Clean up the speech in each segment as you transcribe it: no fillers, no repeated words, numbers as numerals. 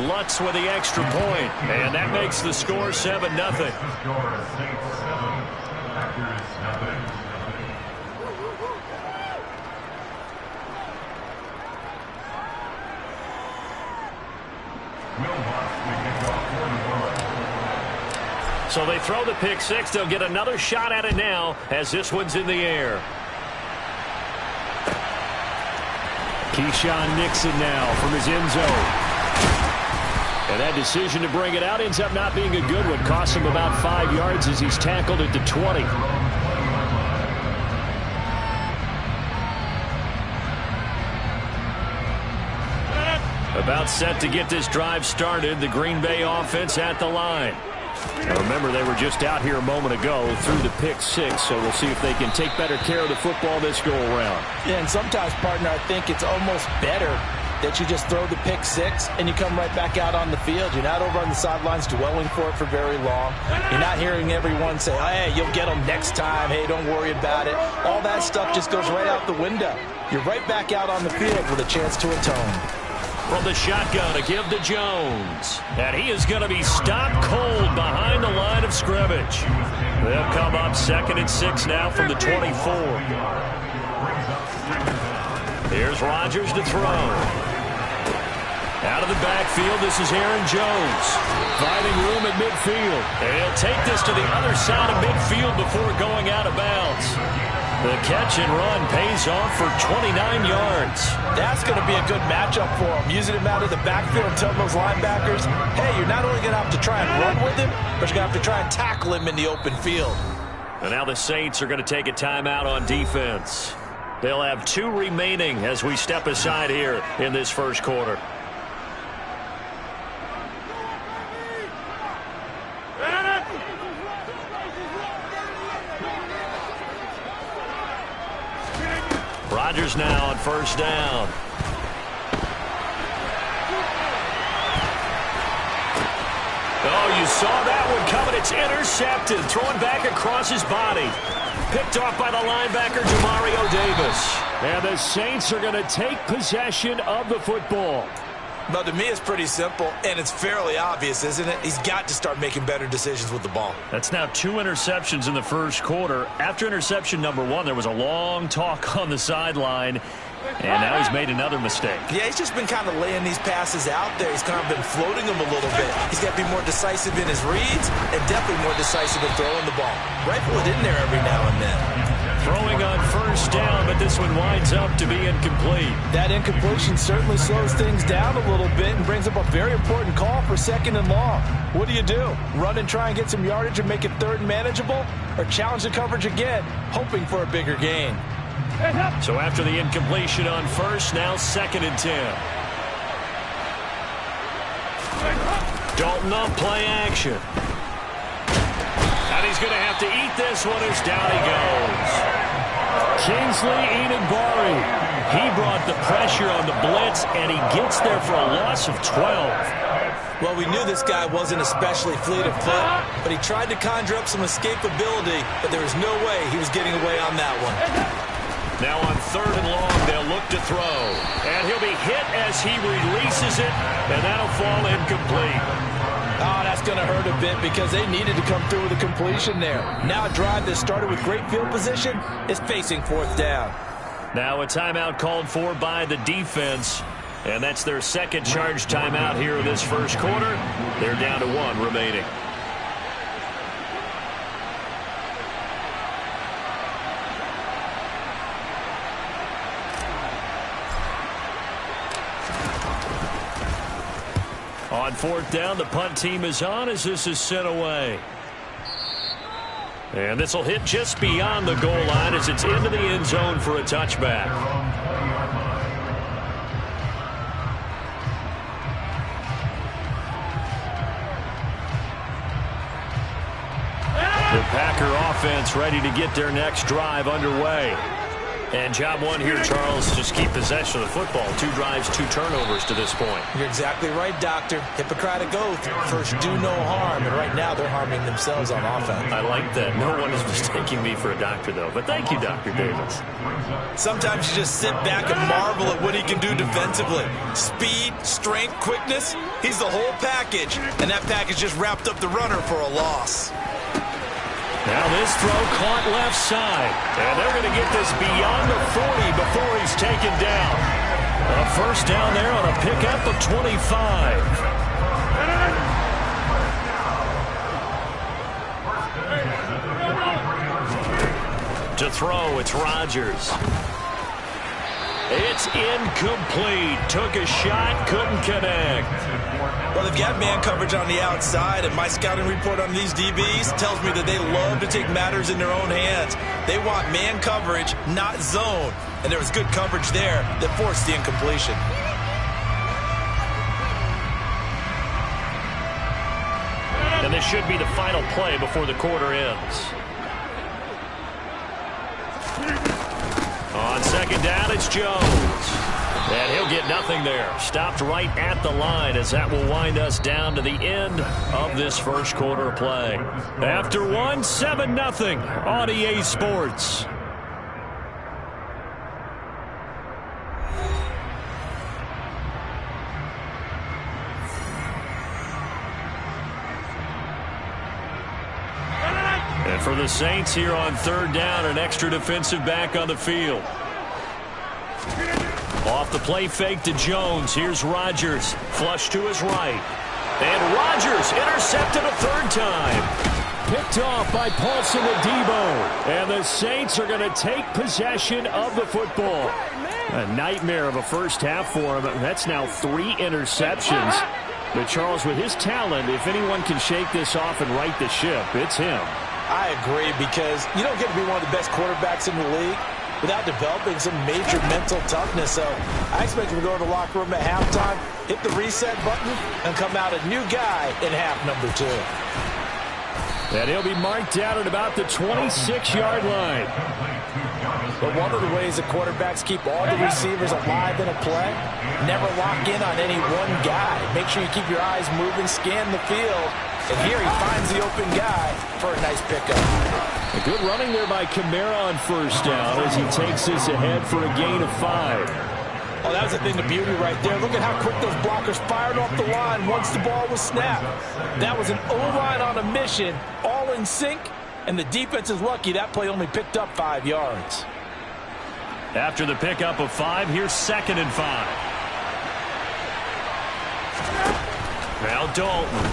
Lutz with the extra point, and that makes the score 7-0. So they throw the pick six. They'll get another shot at it now as this one's in the air. Keyshawn Nixon now from his end zone. And that decision to bring it out ends up not being a good one. Costs him about 5 yards as he's tackled at the 20. About set to get this drive started. The Green Bay offense at the line. Now remember, they were just out here a moment ago through the pick six, so we'll see if they can take better care of the football this go-around. Yeah, and sometimes, partner, I think it's almost better that you just throw the pick six and you come right back out on the field. You're not over on the sidelines dwelling for it for very long. You're not hearing everyone say, oh, hey, you'll get them next time. Hey, don't worry about it. All that stuff just goes right out the window. You're right back out on the field with a chance to atone. From the shotgun, a give to Jones. And he is going to be stopped cold behind the line of scrimmage. They'll come up 2nd and 6 now from the 24. Here's Rodgers to throw. Out of the backfield, this is Aaron Jones. Finding room at midfield. And he'll take this to the other side of midfield before going out of bounds. The catch and run pays off for 29 yards. That's going to be a good matchup for him. Using him out of the backfield and telling those linebackers, hey, you're not only going to have to try and run with him, but you're going to have to try and tackle him in the open field. And now the Saints are going to take a timeout on defense. They'll have 2 remaining as we step aside here in this first quarter. Rodgers now on first down. Oh, you saw that one coming. It's intercepted. Throwing back across his body. Picked off by the linebacker, Jamario Davis. And the Saints are going to take possession of the football. But to me, it's pretty simple, and it's fairly obvious, isn't it? He's got to start making better decisions with the ball. That's now 2 interceptions in the first quarter. After interception number 1, there was a long talk on the sideline, and now he's made another mistake. Yeah, he's just been kind of laying these passes out there. He's kind of been floating them a little bit. He's got to be more decisive in his reads and definitely more decisive in throwing the ball. Rifle it in there every now and then. Throwing on first down, but this one winds up to be incomplete. That incompletion certainly slows things down a little bit and brings up a very important call for 2nd and long. What do? Run and try and get some yardage and make it 3rd and manageable? Or challenge the coverage again, hoping for a bigger gain? So after the incompletion on first, now 2nd and 10. Dalton on play action. And he's going to have to eat this one as down he goes. Kingsley Enagbari. He brought the pressure on the blitz, and he gets there for a loss of 12. Well, we knew this guy wasn't especially fleet of foot, but he tried to conjure up some escapability, but there was no way he was getting away on that one. Now on 3rd and long, they'll look to throw. And he'll be hit as he releases it, and that'll fall incomplete. Oh, that's going to hurt a bit because they needed to come through with a completion there. Now a drive that started with great field position is facing 4th down. Now a timeout called for by the defense, and that's their 2nd charge timeout here in this first quarter. They're down to 1 remaining. On 4th down, the punt team is on as this is sent away. And this will hit just beyond the goal line as it's into the end zone for a touchback. The Packer offense ready to get their next drive underway. And job one here, Charles, just keep possession of the football. 2 drives, 2 turnovers to this point. You're exactly right, Doctor. Hippocratic oath. First, do no harm. And right now, they're harming themselves on offense. I like that. No one is mistaking me for a doctor, though. But thank you, Dr. Davis. Sometimes you just sit back and marvel at what he can do defensively. Speed, strength, quickness. He's the whole package. And that package just wrapped up the runner for a loss. Now this throw caught left side. And they're going to get this beyond the 40 before he's taken down. A first down there on a pickup of 25. To throw, it's Rodgers. It's incomplete. Took a shot, couldn't connect. Well, they've got man coverage on the outside, and my scouting report on these DBs tells me that they love to take matters in their own hands. They want man coverage, not zone. And there was good coverage there that forced the incompletion. And this should be the final play before the quarter ends. On second down, it's Jones. And he'll get nothing there. Stopped right at the line as that will wind us down to the end of this first quarter play. After one, 7-0 on EA Sports. And for the Saints here on third down, an extra defensive back on the field. Off the play fake to Jones. Here's Rodgers. Flush to his right. And Rodgers intercepted a third time. Picked off by Paulson Adebo. And the Saints are going to take possession of the football. A nightmare of a first half for him. That's now 3 interceptions. But Charles, with his talent, if anyone can shake this off and right the ship, it's him. I agree, because you don't get to be one of the best quarterbacks in the league without developing some major mental toughness. So I expect him to go to the locker room at halftime, hit the reset button, and come out a new guy in half number 2. And he'll be marked down at about the 26-yard line. But one of the ways that quarterbacks keep all the receivers alive in a play, never lock in on any one guy. Make sure you keep your eyes moving, scan the field. And here he finds the open guy for a nice pickup. A good running there by Kamara on first down as he takes this ahead for a gain of 5. Oh, that was a thing of beauty right there. Look at how quick those blockers fired off the line once the ball was snapped. That was an O-line on a mission, all in sync, and the defense is lucky that play only picked up 5 yards. After the pickup of 5, here's 2nd and 5. Now Dalton.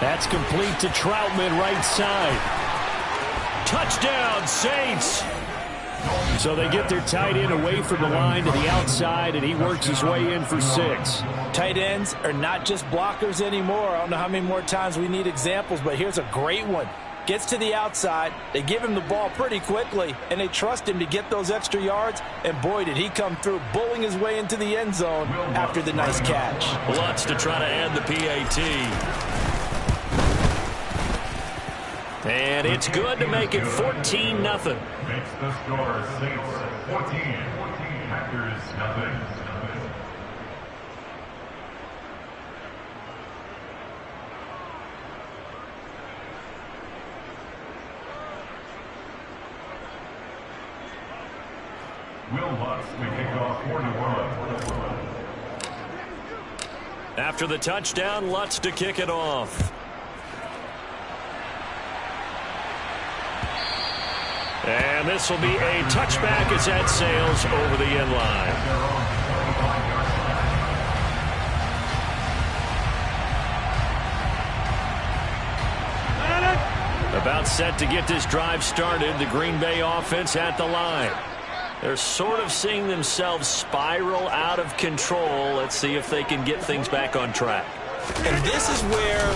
That's complete to Troutman, right side. Touchdown, Saints. So they get their tight end away from the line to the outside, and he works his way in for 6. Tight ends are not just blockers anymore. I don't know how many more times we need examples, but here's a great one. Gets to the outside, they give him the ball pretty quickly, and they trust him to get those extra yards, and boy, did he come through, bullying his way into the end zone after the nice catch. Lutz to try to add the PAT. And it's good to make it 14-0. Makes the score Saints 14, Packers nothing. Will Lutz may kick off 41. After the touchdown, Lutz to kick it off. And this will be a touchback as that sails over the end line. About set to get this drive started, the Green Bay offense at the line. They're sort of seeing themselves spiral out of control. Let's see if they can get things back on track. And this is where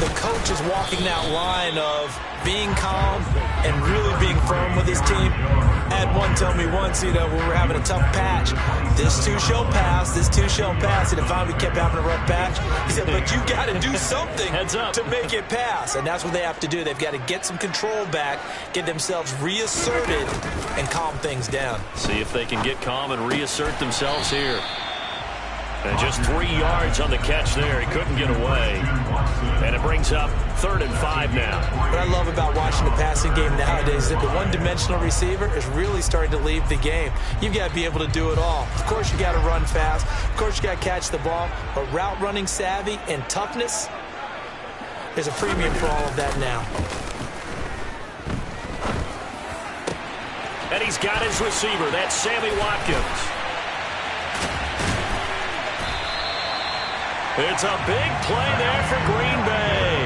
the coach is walking that line of being calm and really being firm with his team. I had one tell me once, when we're having a tough patch, this too shall pass, this too shall pass. And if we kept having a rough patch, he said, but you got to do something to make it pass. And that's what they have to do. They've got to get some control back, get themselves reasserted, and calm things down. See if they can get calm and reassert themselves here. And just 3 yards on the catch there. He couldn't get away. And it brings up 3rd and 5 now. What I love about watching the passing game nowadays is that the one-dimensional receiver is really starting to leave the game. You've got to be able to do it all. Of course, you got to run fast. Of course, you got to catch the ball. But route running savvy and toughness, there's a premium for all of that now. And he's got his receiver. That's Sammy Watkins. It's a big play there for Green Bay.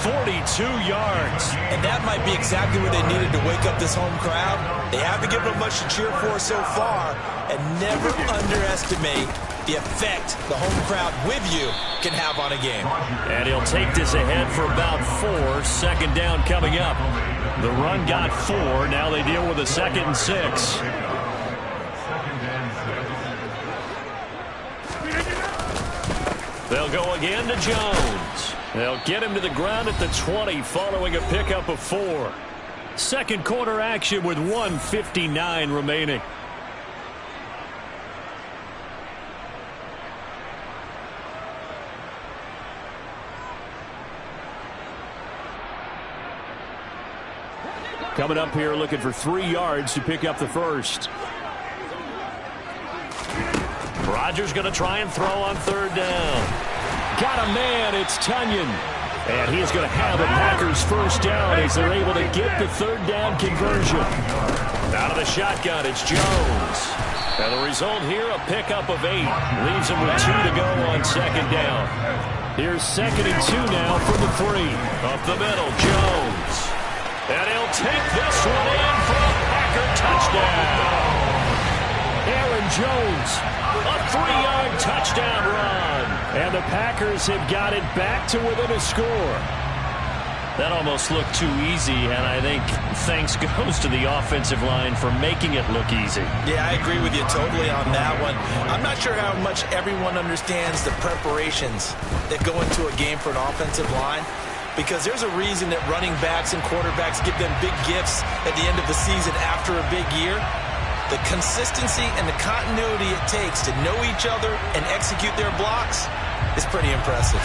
42 yards. And that might be exactly what they needed to wake up this home crowd. They haven't given them much to cheer for so far. And never underestimate the effect the home crowd with you can have on a game. And he'll take this ahead for about 4. Second down coming up. The run got 4. Now they deal with a 2nd and 6. They'll go again to Jones. They'll get him to the ground at the 20 following a pickup of 4. Second quarter action with 1:59 remaining. Coming up here looking for 3 yards to pick up the first. Rodgers going to try and throw on 3rd down. Got a man. It's Tunyon. And he's going to have the Packers first down as they're able to get the 3rd down conversion. Out of the shotgun, it's Jones. And the result here, a pickup of 8. Leaves him with 2 to go on 2nd down. Here's 2nd and 2 now from the 3. Up the middle, Jones. And he'll take this one in for a Packer touchdown. Aaron Jones, a 3-yard touchdown run. And the Packers have got it back to within a score. That almost looked too easy, and I think thanks goes to the offensive line for making it look easy. Yeah, I agree with you totally on that one. I'm not sure how much everyone understands the preparations that go into a game for an offensive line, because there's a reason that running backs and quarterbacks give them big gifts at the end of the season after a big year. The consistency and the continuity it takes to know each other and execute their blocks is pretty impressive.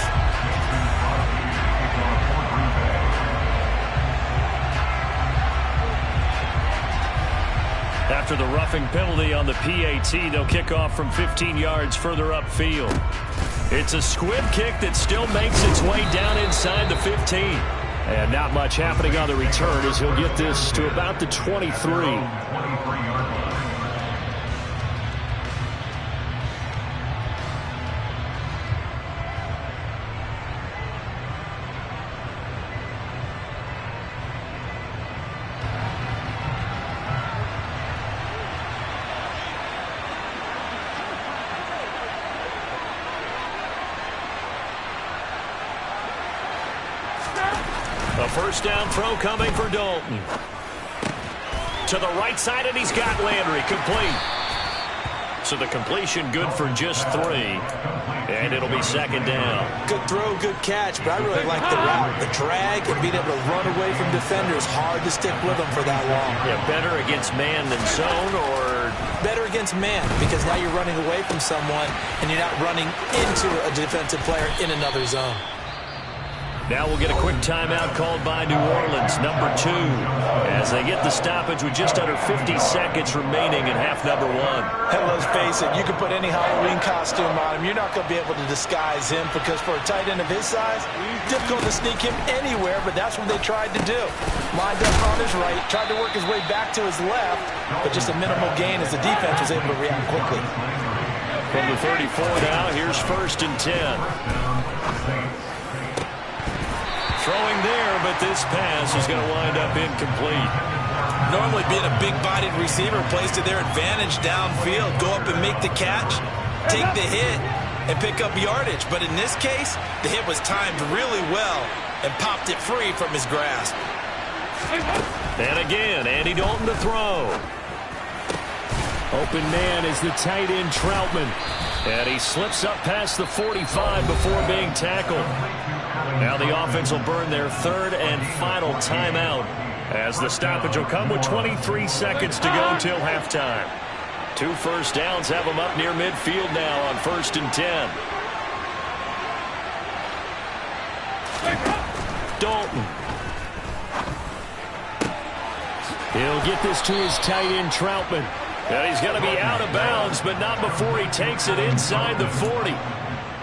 After the roughing penalty on the PAT, they'll kick off from 15 yards further upfield. It's a squib kick that still makes its way down inside the 15. And not much happening on the return as he'll get this to about the 23. A first down throw coming for Dalton. To the right side, and he's got Landry complete. So the completion good for just 3. And it'll be 2nd down. Good throw, good catch, but I really like the route, the drag, and being able to run away from defenders. Hard to stick with them for that long. Yeah, better against man than zone, or better against man, because now you're running away from someone and you're not running into a defensive player in another zone. Now we'll get a quick timeout called by New Orleans, number 2, as they get the stoppage with just under 50 seconds remaining in half number 1. And let's face it, you can put any Halloween costume on him. You're not going to be able to disguise him, because for a tight end of his size, difficult to sneak him anywhere, but that's what they tried to do. Lined up on his right, tried to work his way back to his left, but just a minimal gain as the defense was able to react quickly. From the 34 now, here's 1st and 10. Throwing there, but this pass is going to wind up incomplete. Normally being a big-bodied receiver plays to their advantage downfield. Go up and make the catch, take the hit, and pick up yardage. But in this case, the hit was timed really well and popped it free from his grasp. And again, Andy Dalton to throw. Open man is the tight end Troutman. And he slips up past the 45 before being tackled. Now the offense will burn their third and final timeout, as the stoppage will come with 23 seconds to go till halftime. 2 first downs have them up near midfield now on 1st and 10. Dalton. He'll get this to his tight end Troutman. And he's going to be out of bounds, but not before he takes it inside the 40.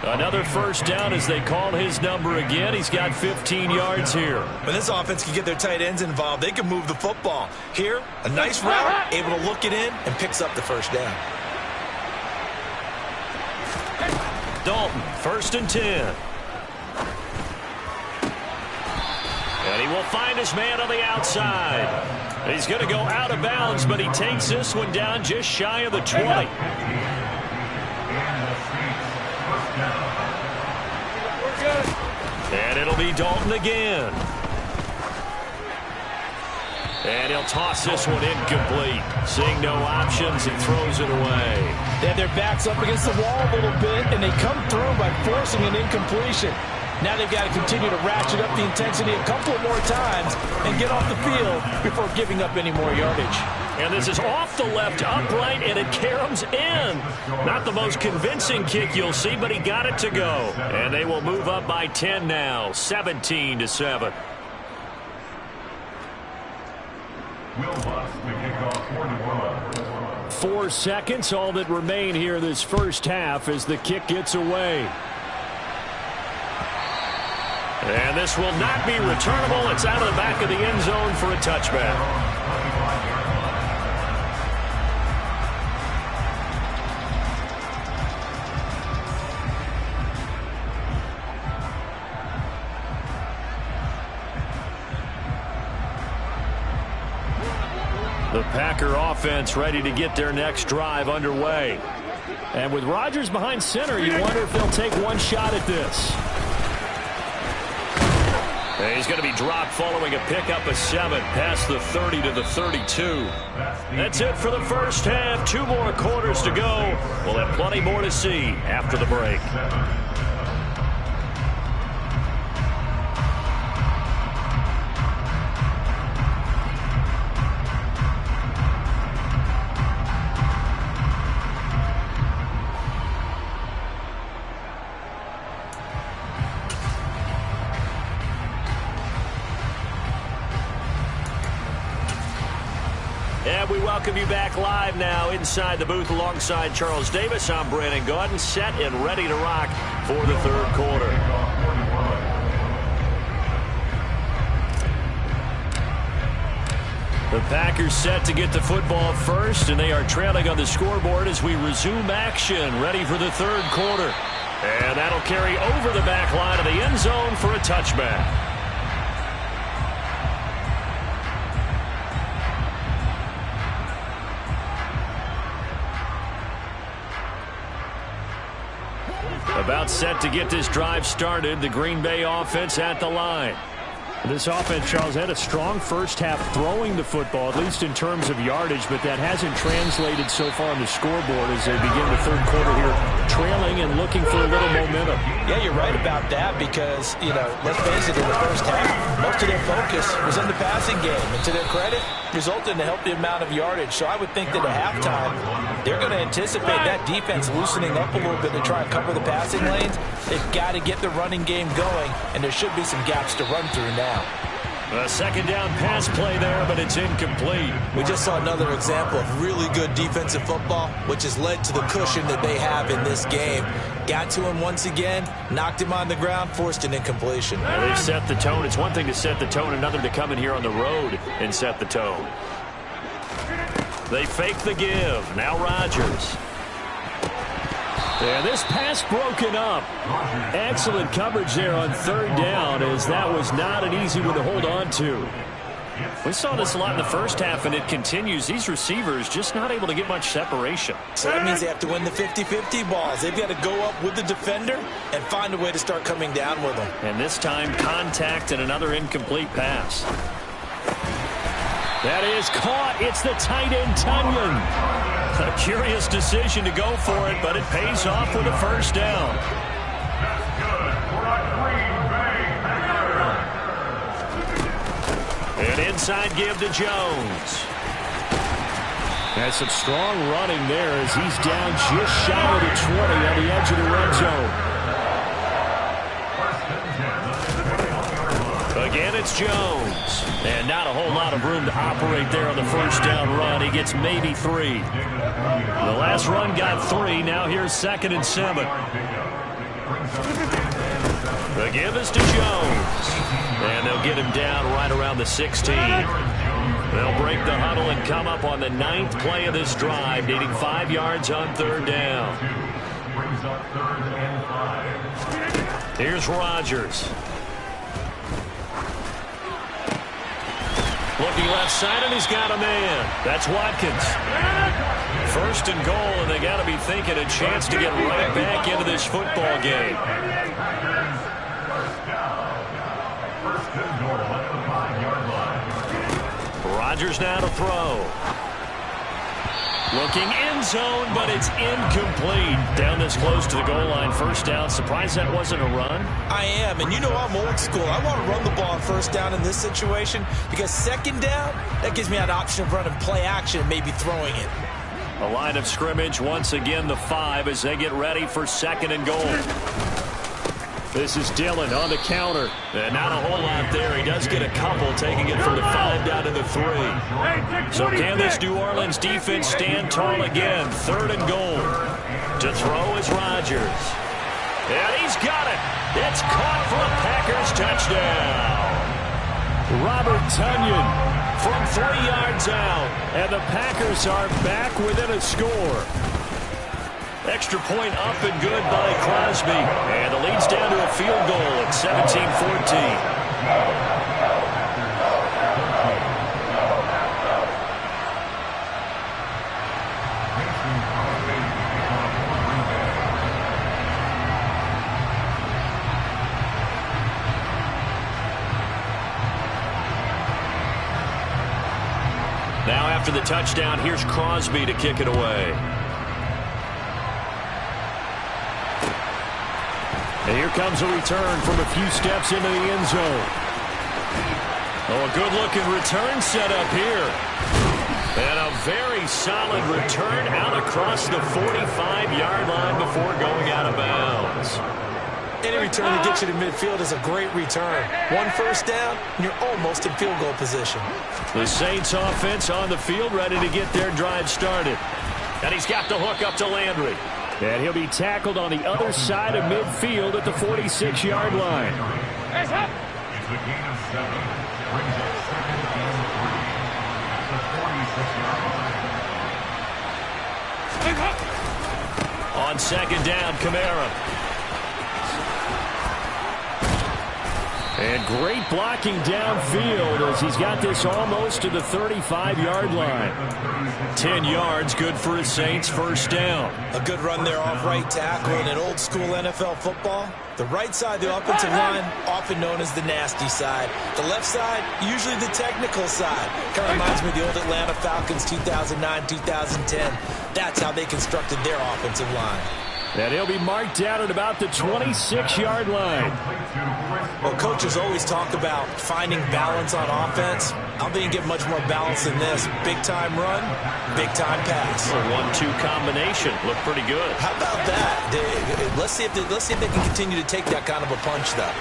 Another first down as they call his number again. He's got 15 yards here. When this offense can get their tight ends involved, they can move the football. Here, a nice route, able to look it in, and picks up the first down. Dalton, 1st and 10. And he will find his man on the outside. He's going to go out of bounds, but he takes this one down just shy of the 20. And it'll be Dalton again. And he'll toss this one incomplete. Seeing no options, and throws it away. They have their backs up against the wall a little bit, and they come through by forcing an incompletion. Now they've got to continue to ratchet up the intensity a couple of more times and get off the field before giving up any more yardage. And this is off the left upright, and it caroms in. Not the most convincing kick you'll see, but he got it to go. And they will move up by 10 now, 17-7. 4 seconds, all that remain here this first half as the kick gets away. And this will not be returnable. It's out of the back of the end zone for a touchback. The Packer offense ready to get their next drive underway. And with Rodgers behind center, you wonder if they'll take one shot at this. And he's going to be dropped following a pickup of 7 past the 30 to the 32. That's it for the first half. 2 more quarters to go. We'll have plenty more to see after the break. And we welcome you back live now inside the booth alongside Charles Davis. I'm Brandon Gaudin, set and ready to rock for the third quarter. The Packers set to get the football first, and they are trailing on the scoreboard as we resume action, ready for the third quarter. And that'll carry over the back line of the end zone for a touchback. About set to get this drive started. The Green Bay offense at the line. This offense, Charles, had a strong first half throwing the football, at least in terms of yardage, but that hasn't translated so far on the scoreboard as they begin the third quarter here, trailing and looking for a little momentum. Yeah, you're right about that because, let's face it, in the first half, most of their focus was in the passing game. And to their credit, resulted in a healthy amount of yardage. So I would think that at halftime, they're going to anticipate that defense loosening up a little bit to try and cover the passing lanes. They've got to get the running game going, and there should be some gaps to run through now. A second down pass play there, but it's incomplete. We just saw another example of really good defensive football, which has led to the cushion that they have in this game. Got to him once again, knocked him on the ground, forced an incompletion. Now they've set the tone. It's one thing to set the tone, another to come in here on the road and set the tone. They fake the give. Now Rodgers. And this pass broken up. Excellent coverage there on third down, as that was not an easy one to hold on to. We saw this a lot in the first half, and it continues. These receivers just not able to get much separation. So that means they have to win the 50-50 balls. They've got to go up with the defender and find a way to start coming down with them. And this time, contact and another incomplete pass. That is caught. It's the tight end, Tunyon. A curious decision to go for it, but it pays off with a first down. An inside give to Jones. That's some strong running there as he's down just shy of the 20 on the edge of the red zone. Again, it's Jones. And not a whole lot of room to operate there on the first down run. He gets maybe 3. The last run got 3. Now here's 2nd and 7. The give is to Jones. And they'll get him down right around the 16. They'll break the huddle and come up on the 9th play of this drive, needing 5 yards on 3rd down. Here's Rodgers. Looking left side, and he's got a man. That's Watkins. 1st and goal, and they got to be thinking a chance to get right back into this football game. Rodgers now to throw. Looking end zone, but it's incomplete. Down this close to the goal line, 1st down. Surprised that wasn't a run? I am, and you know I'm old school. I want to run the ball on 1st down in this situation because 2nd down, that gives me an option of running play action and maybe throwing it. A line of scrimmage, once again the 5 as they get ready for 2nd and goal. This is Dillon on the counter. And not a whole lot there. He does get a couple, taking it from the 5 down to the 3. So can this New Orleans defense stand tall again? 3rd and goal. To throw is Rodgers. And he's got it. It's caught for a Packers touchdown. Robert Tunyon from 3 yards out. And the Packers are back within a score. Extra point up and good by Crosby. And the lead's down to a field goal at 17-14. Now after the touchdown, here's Crosby to kick it away. And here comes a return from a few steps into the end zone. Oh, a good-looking return set up here. And a very solid return out across the 45-yard line before going out of bounds. Any return that gets you to midfield is a great return. 1 first down, and you're almost in field goal position. The Saints offense on the field, ready to get their drive started. And he's got the hook up to Landry. And he'll be tackled on the other side of midfield at the 46-yard line. It's a gain of 7. Brings up 2nd and 3 at the 46-yard line. On 2nd down, Kamara. And great blocking downfield as he's got this almost to the 35-yard line. 10 yards, good for his Saints, 1st down. A good run there off right tackle in an old school NFL football. The right side of the offensive line, often known as the nasty side. The left side, usually the technical side. Kind of reminds me of the old Atlanta Falcons 2009, 2010. That's how they constructed their offensive line. And he'll be marked down at about the 26-yard line. Well, coaches always talk about finding balance on offense. I think you get much more balance than this. Big-time run, big-time pass. A 1-2 combination. Looked pretty good. How about that? Let's see if they can continue to take that kind of a punch, though.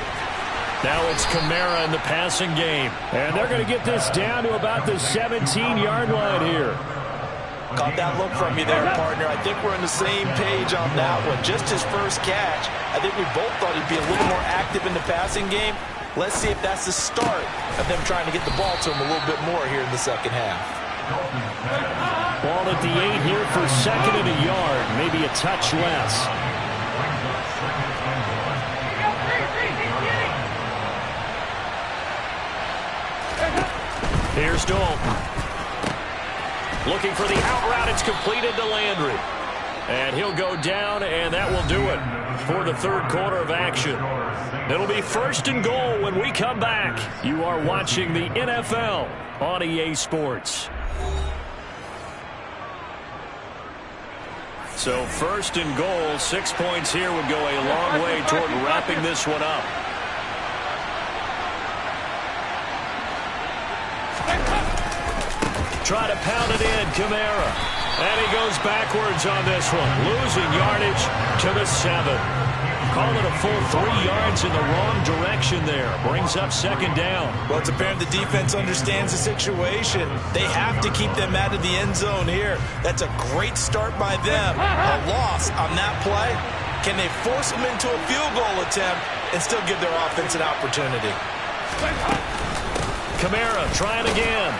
Now it's Kamara in the passing game. And they're going to get this down to about the 17-yard line here. Caught that look from you there, partner. I think we're on the same page on that one. Just his first catch. I think we both thought he'd be a little more active in the passing game. Let's see if that's the start of them trying to get the ball to him a little bit more here in the second half. Ball at the 8 here for 2nd and a yard. Maybe a touch less. Here's Dalton. Looking for the out route. It's completed to Landry. And he'll go down, and that will do it for the third quarter of action. It'll be 1st and goal when we come back. You are watching the NFL on EA Sports. So 1st and goal, 6 points here would go a long way toward wrapping this one up. Try to pound it in, Kamara. And he goes backwards on this one, losing yardage to the 7. Call it a full 3 yards in the wrong direction there. Brings up 2nd down. Well, it's apparent the defense understands the situation. They have to keep them out of the end zone here. That's a great start by them. A loss on that play. Can they force them into a field goal attempt and still give their offense an opportunity? Kamara trying again.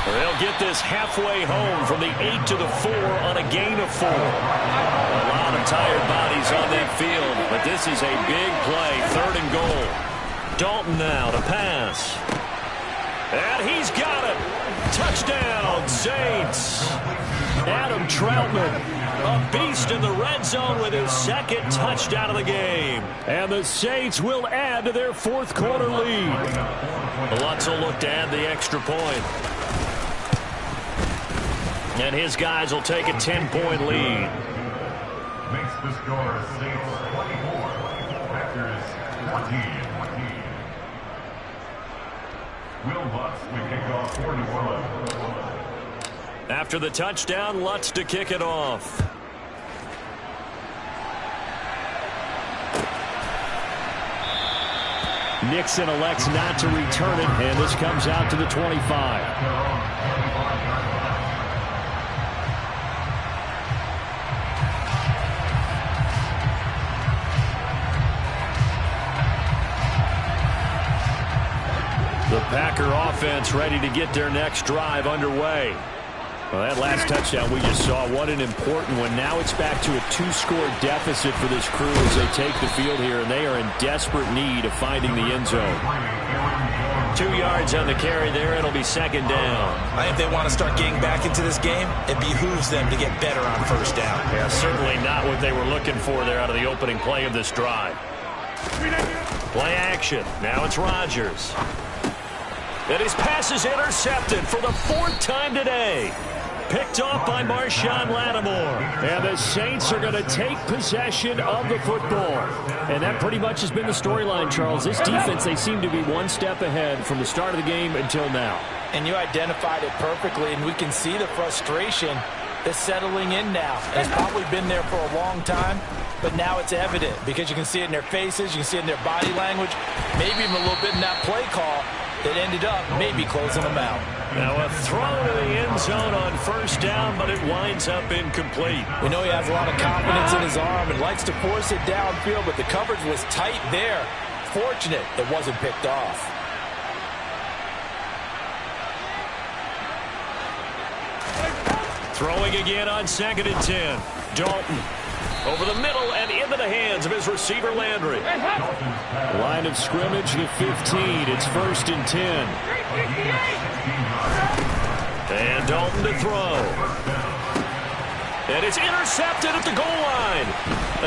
They'll get this halfway home from the 8 to the 4 on a gain of 4. A lot of tired bodies on that field, but this is a big play. 3rd and goal. Dalton now to pass. And he's got it. Touchdown, Saints. Adam Troutman, a beast in the red zone with his 2nd touchdown of the game. And the Saints will add to their 4th quarter lead. Lutz will look to add the extra point. And his guys will take a 10-point lead. Makes the score Saints 24, Packers 14. Will Lutz will kick off for New Orleans. After the touchdown, Lutz to kick it off. Nixon elects not to return it, and this comes out to the 25. The Packer offense ready to get their next drive underway. Well, that last touchdown we just saw, what an important one. Now it's back to a 2-score deficit for this crew as they take the field here, and they are in desperate need of finding the end zone. 2 yards on the carry there. It'll be 2nd down. I think they want to start getting back into this game. It behooves them to get better on 1st down. Yeah, certainly not what they were looking for there out of the opening play of this drive. Play action. Now it's Rodgers. And his pass is intercepted for the 4th time today. Picked off by Marshawn Lattimore. And the Saints are going to take possession of the football. And that pretty much has been the storyline, Charles. This defense, they seem to be one step ahead from the start of the game until now. And you identified it perfectly, and we can see the frustration that's settling in now. And it's probably been there for a long time, but now it's evident because you can see it in their faces, you can see it in their body language, maybe even a little bit in that play call that ended up maybe closing them out. Now a throw to the end zone on 1st down, but it winds up incomplete. We know he has a lot of confidence in his arm and likes to force it downfield, but the coverage was tight there. Fortunate it wasn't picked off. Throwing again on 2nd and 10. Dalton over the middle and into the hands of his receiver, Landry. Line of scrimmage, the 15. It's 1st and 10. And Dalton to throw. And it's intercepted at the goal line.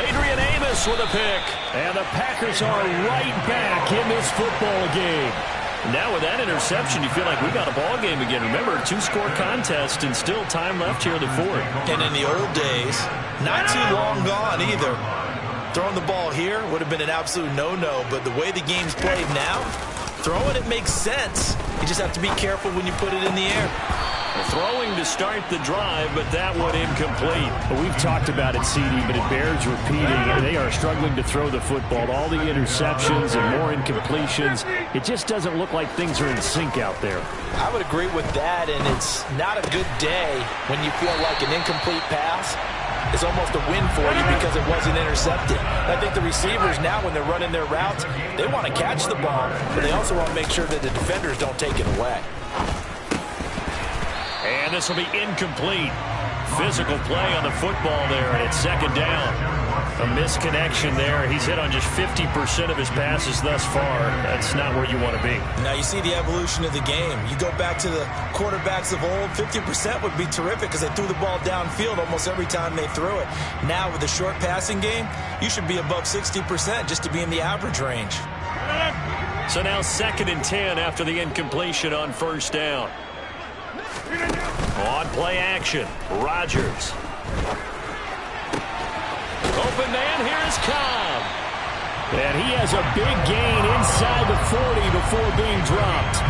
Adrian Amos with a pick. And the Packers are right back in this football game. Now with that interception, you feel like we got a ball game again. Remember, 2-score contest and still time left here in the 4th. And in the old days, not too long gone either. Throwing the ball here would have been an absolute no-no, but the way the game's played now, throwing it makes sense. You just have to be careful when you put it in the air. Throwing to start the drive, but that one incomplete. Well, we've talked about it, CD, but it bears repeating. They are struggling to throw the football. All the interceptions and more incompletions. It just doesn't look like things are in sync out there. I would agree with that, and it's not a good day when you feel like an incomplete pass is almost a win for you because it wasn't intercepted. I think the receivers now, when they're running their routes, they want to catch the ball, but they also want to make sure that the defenders don't take it away. And this will be incomplete. Physical play on the football there, and it's 2nd down. A misconnection there. He's hit on just 50% of his passes thus far. That's not where you want to be. Now you see the evolution of the game. You go back to the quarterbacks of old, 50% would be terrific because they threw the ball downfield almost every time they threw it. Now with the short passing game, you should be above 60% just to be in the average range. So now 2nd and 10 after the incompletion on 1st down. On play action, Rodgers. Open man, here's Cobb. And he has a big gain inside the 40 before being dropped.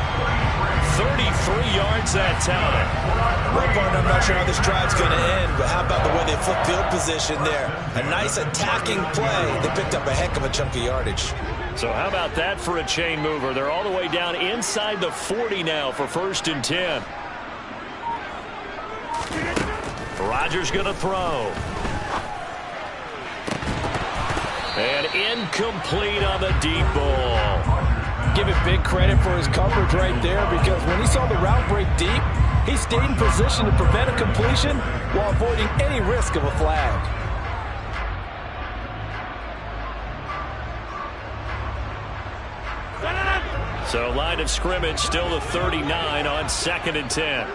33 yards that time. Well, partner, I'm not sure how this drive's going to end, but how about the way they flip field position there? A nice attacking play. They picked up a heck of a chunk of yardage. So how about that for a chain mover? They're all the way down inside the 40 now for 1st and 10. Rodgers going to throw. And incomplete on the deep ball. Give it big credit for his coverage right there because when he saw the route break deep, he stayed in position to prevent a completion while avoiding any risk of a flag. So line of scrimmage still the 39 on 2nd and 10.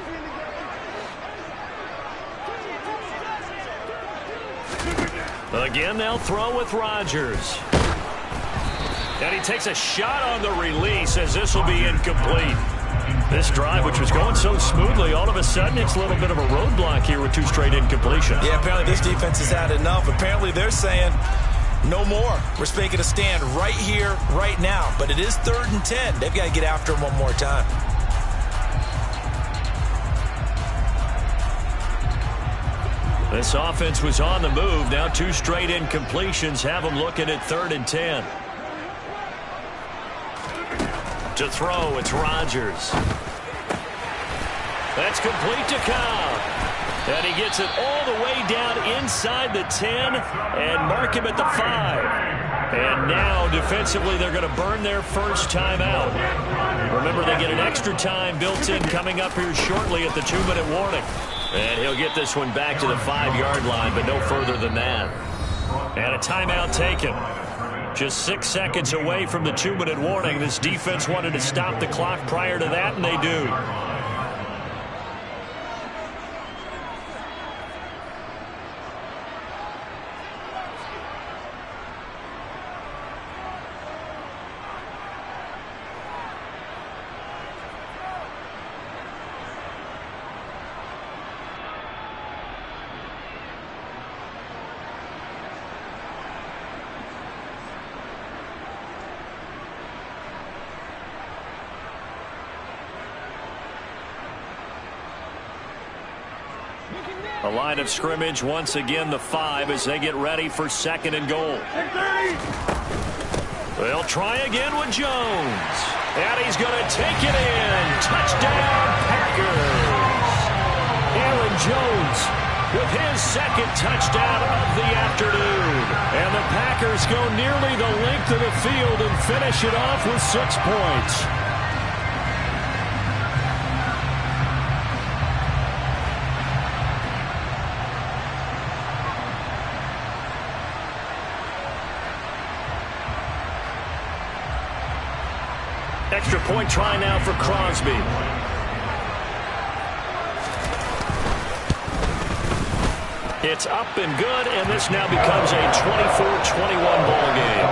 Again, they'll throw with Rodgers. And he takes a shot on the release as this will be incomplete. This drive, which was going so smoothly, all of a sudden it's a little bit of a roadblock here with 2 straight incompletions. Yeah, apparently this defense has had enough. Apparently they're saying no more. We're making a stand right here, right now. But it is 3rd and 10. They've got to get after him one more time. This offense was on the move. Now 2 straight incompletions have them looking at 3rd and 10. To throw, it's Rodgers. That's complete to Cobb. And he gets it all the way down inside the 10 and mark him at the 5. And now defensively they're going to burn their first timeout. Remember, they get an extra time built in coming up here shortly at the 2-minute warning. And he'll get this one back to the 5-yard line, but no further than that. And a timeout taken. Just 6 seconds away from the 2-minute warning. This defense wanted to stop the clock prior to that, and they do. The line of scrimmage, once again, the 5 as they get ready for 2nd and goal. They'll try again with Jones. And he's going to take it in. Touchdown, Packers. Aaron Jones with his 2nd touchdown of the afternoon. And the Packers go nearly the length of the field and finish it off with 6 points. Extra point try now for Crosby. It's up and good, and this now becomes a 24-21 ball game.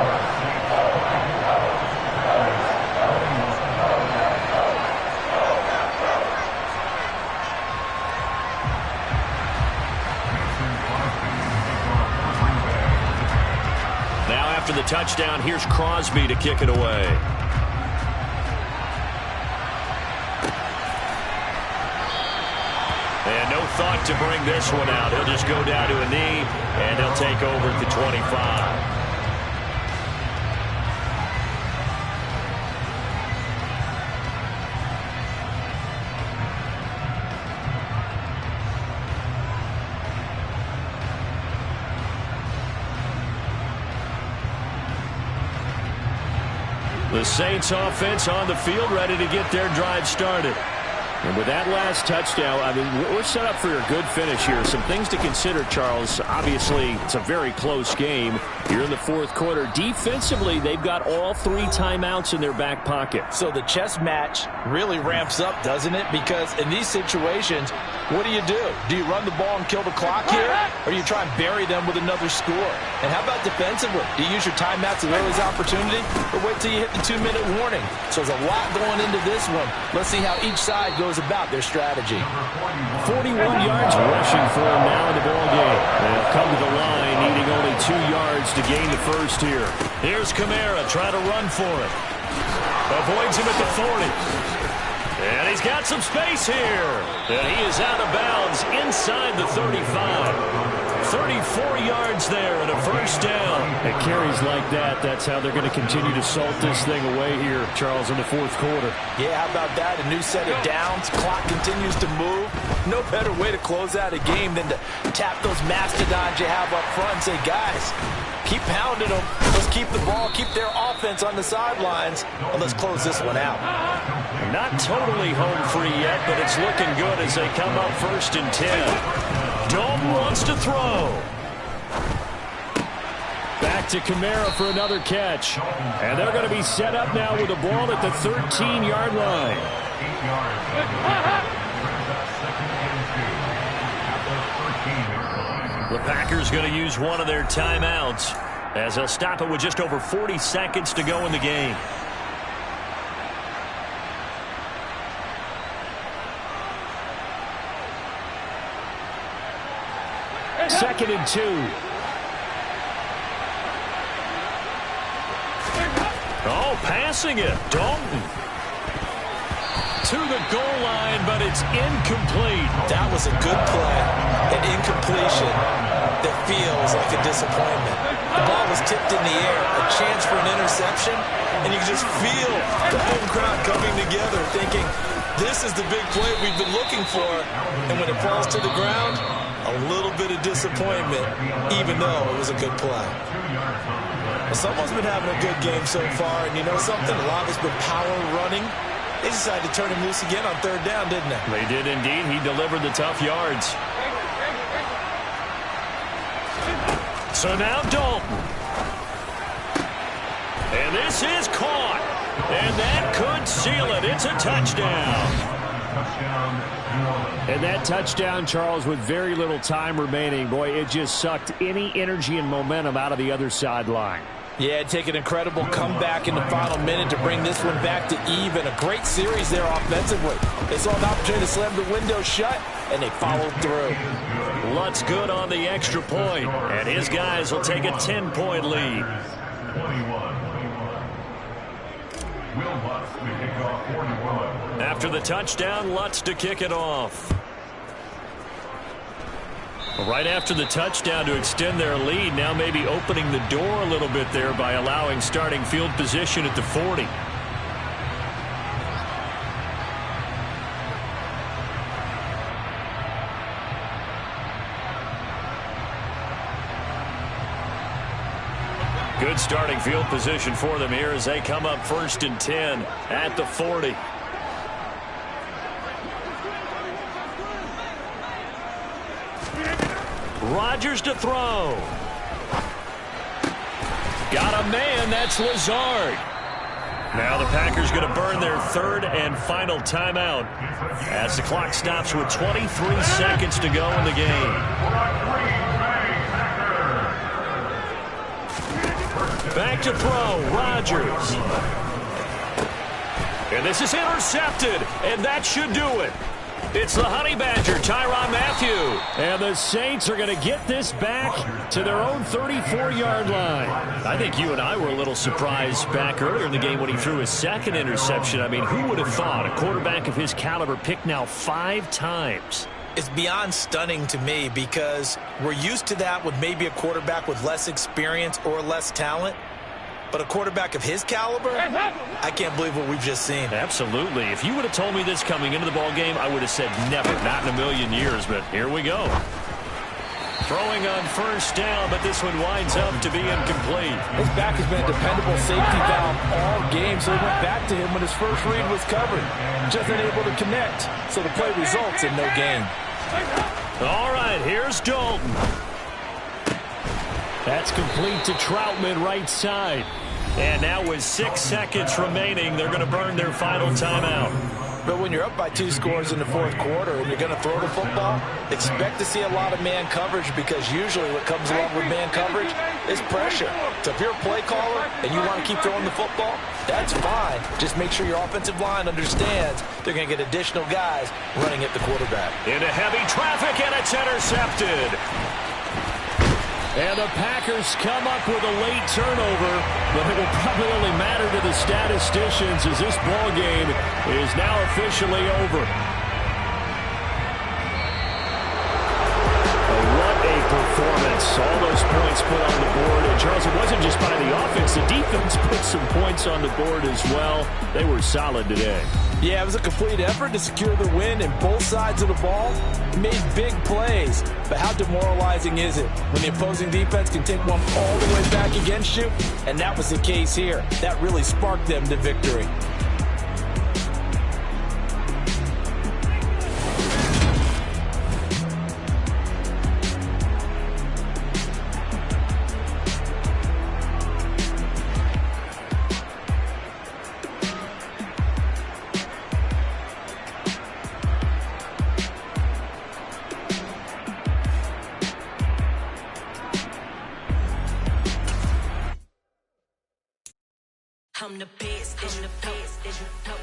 Now after the touchdown, here's Crosby to kick it away. And no thought to bring this one out. He'll just go down to a knee, and he'll take over at the 25. The Saints offense on the field ready to get their drive started. And with that last touchdown, I mean, we're set up for a good finish here. Some things to consider, Charles. Obviously, it's a very close game here in the fourth quarter. Defensively, they've got all 3 timeouts in their back pocket. So the chess match really ramps up, doesn't it? Because in these situations, what do? Do you run the ball and kill the clock here? Or do you try and bury them with another score? And how about defensively? Do you use your timeouts at early opportunity? Or wait till you hit the 2-minute warning? So there's a lot going into this one. Let's see how each side goes about their strategy. 41 yards rushing for him now in the ball game. They'll come to the line, needing only 2 yards to gain the first here. Here's Kamara trying to run for it. Avoids him at the 40. And he's got some space here. And he is out of bounds inside the 35. 34 yards there and a first down. It carries like that. That's how they're going to continue to salt this thing away here, Charles, in the fourth quarter. Yeah, how about that? A new set of downs. Clock continues to move. No better way to close out a game than to tap those mastodons you have up front and say, guys, keep pounding them. Let's keep the ball, keep their offense on the sidelines, and let's close this one out. Not totally home free yet, but it's looking good as they come up 1st and 10. Dalton wants to throw. Back to Kamara for another catch. And they're going to be set up now with the ball at the 13-yard line. 8 yards. The Packers going to use one of their timeouts as they'll stop it with just over 40 seconds to go in the game. Second and 2. Oh, passing it. Dalton to the goal line, but it's incomplete. That was a good play. An incompletion that feels like a disappointment. The ball was tipped in the air, a chance for an interception, and you can just feel the home crowd coming together thinking, this is the big play we've been looking for. And when it falls to the ground, a little bit of disappointment, even though it was a good play. Well, someone's been having a good game so far, and you know something? A lot of it's been power running. They decided to turn him loose again on 3rd down, didn't they? They did indeed. He delivered the tough yards. So now Dalton. And this is caught. And that could seal it. It's a touchdown. And that touchdown, Charles, with very little time remaining, boy, it just sucked any energy and momentum out of the other sideline. Yeah, take an incredible comeback in the final minute to bring this one back to even. A great series there offensively. They saw an opportunity to slam the window shut, and they followed through. Lutz good on the extra point, and his guys will take a 10-point lead. 21. Will Lutz to kick off 41. After the touchdown, Lutz to kick it off. Right after the touchdown to extend their lead, now maybe opening the door a little bit there by allowing starting field position at the 40. Good starting field position for them here as they come up 1st and 10 at the 40. Rodgers to throw. Got a man, that's Lazard. Now the Packers going to burn their 3rd and final timeout as the clock stops with 23 seconds to go in the game. Back to throw, Rodgers. And this is intercepted, and that should do it. It's the Honey Badger, Tyrann Mathieu. And the Saints are going to get this back to their own 34-yard line. I think you and I were a little surprised back earlier in the game when he threw his 2nd interception. I mean, who would have thought a quarterback of his caliber picked now 5 times? It's beyond stunning to me because we're used to that with maybe a quarterback with less experience or less talent. But a quarterback of his caliber, I can't believe what we've just seen. Absolutely. If you would have told me this coming into the ball game, I would have said never, not in a million years. But here we go. Throwing on first down, but this one winds up to be incomplete. His back has been a dependable safety valve all game, so he went back to him when his first read was covered. Just unable to connect, so the play results in no gain. All right, here's Dalton. That's complete to Troutman, right side. And now with 6 seconds remaining, they're going to burn their final timeout. But when you're up by 2 scores in the fourth quarter and you're going to throw the football, expect to see a lot of man coverage, because usually what comes along with man coverage is pressure. So if you're a play caller and you want to keep throwing the football, that's fine. Just make sure your offensive line understands they're going to get additional guys running at the quarterback. Into heavy traffic, and it's intercepted. And the Packers come up with a late turnover, but it will probably only matter to the statisticians as this ball game is now officially over. What a performance. All those points put on the board. And, Charles, it wasn't just by the offense. The defense put some points on the board as well. They were solid today. Yeah, it was a complete effort to secure the win, and both sides of the ball made big plays. But how demoralizing is it when the opposing defense can take one all the way back against you? And that was the case here. That really sparked them to victory. I'm the best, and the best, and you know.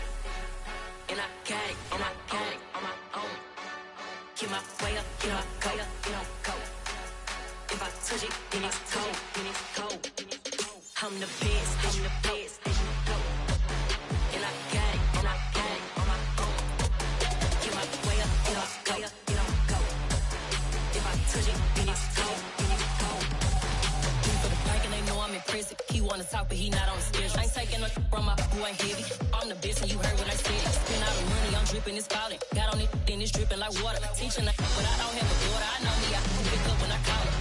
And I got it, and I got it on my own. Get my way up, get my go, go. If I touch it, then it's cold, then it's cold. I'm the best, and the best, and you know. And I got it, and I got it on my own. Get my way up, get my go. If I touch it, then it's cold, then it's cold. For the bank, and they know I'm impressive. He wanna talk, but he not on the schedule. I ain't taking no from my boy heavy. I'm the best, and you heard what I said. Spend all the money, I'm dripping, it's falling. Got on it, then it's dripping like water. Teaching, but I don't have a daughter. I know me, I can pick up when I call her.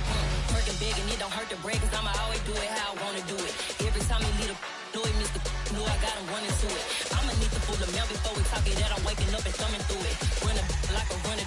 Working big, and it don't hurt to break, cause I'ma always do it how I wanna do it. Every time he lead a know he missed the know I got him running to it. I'ma need to pull the mail before we talk it that I'm waking up and thumbing through it. Run a like a runner.